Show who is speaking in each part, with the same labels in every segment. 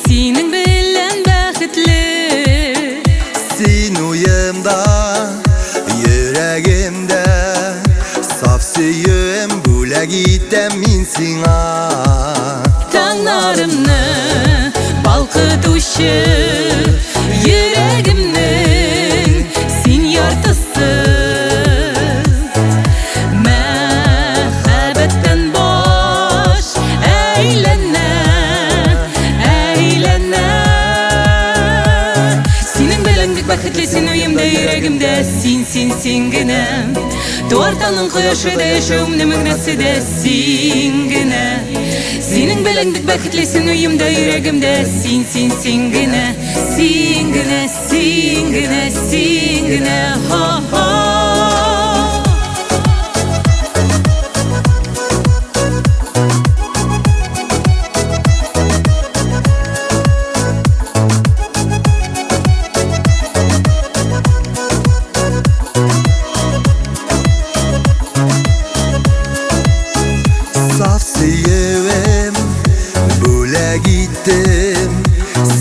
Speaker 1: Senin bilen baxtli.
Speaker 2: Sen uyumda, yüreğimde, saf suyum bule gittim min sana.
Speaker 1: Tanlarımni balqituvchi yüreğimning sen yortisi. Muhabbatdan bosh aylana. Baxtlisin uyumda yüreğimde sen gina. Doğartanın koyaşı da yaşamın mıgnası da sen gina. Senin bilendik baxtlisin uyumda yüreğimde sen gina. Sen gina ha ha.
Speaker 2: Saf suyum bule gittim,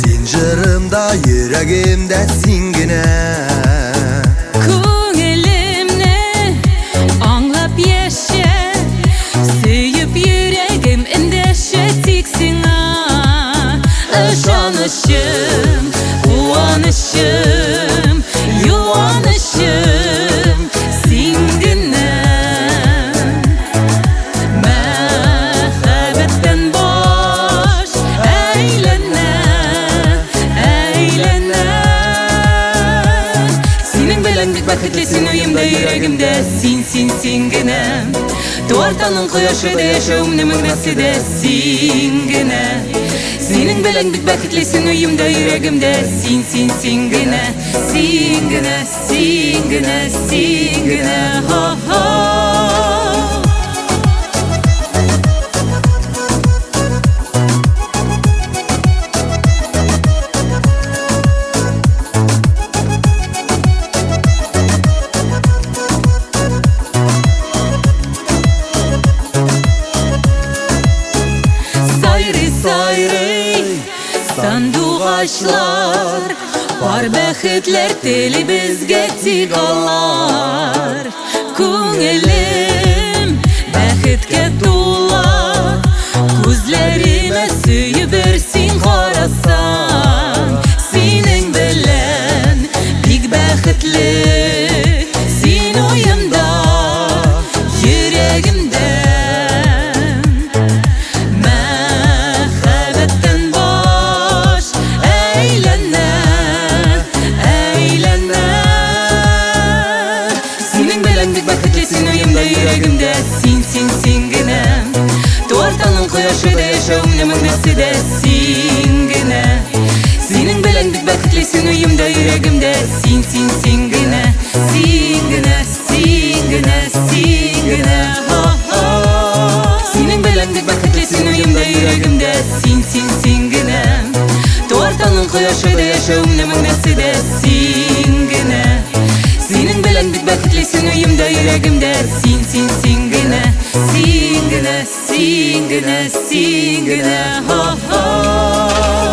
Speaker 2: zincirimde yüreğimde sen gina.
Speaker 1: Ko'nglimni anglab yasha, suyib yüreğim endasha tek sana. Ishonishim, quvonishim, yuvanishim sen gina. Muhabbatdan bosh aylana. Senin bilendik baxtlisin uyumda yüreğimde sen gina. Doğartanın koyaşı da yaşamın mıgnası da sen gina. Senin bilendik baxtlisin uyumda yüreğimde sen gina. Sen gina ha ha. Sayri sanduğ ağaçlar, var baxtlar teli bizge tek ağlar. Ko'nglim baxtga to'la, ko'zlarime suyib sen qarasan. Sening bilan bek baxtli, sen uyumda yüreğimde. Baxtlisin uyumda yüreğimde sen gina. Doğartanın koyaşı da yaşamın mıgnası da sen gina. Senin bilendik baxtlisin uyumda yüreğimde sen gina. Sen gina ha ha. Senin bilendik baxtlisin uyumda yüreğimde sen gina. Doğartanın koyaşı da yaşamın mıgnası da sen gina. Senin bilendik baxtlisin uyumda yüreğimde sen gina. Sen gina ha ha.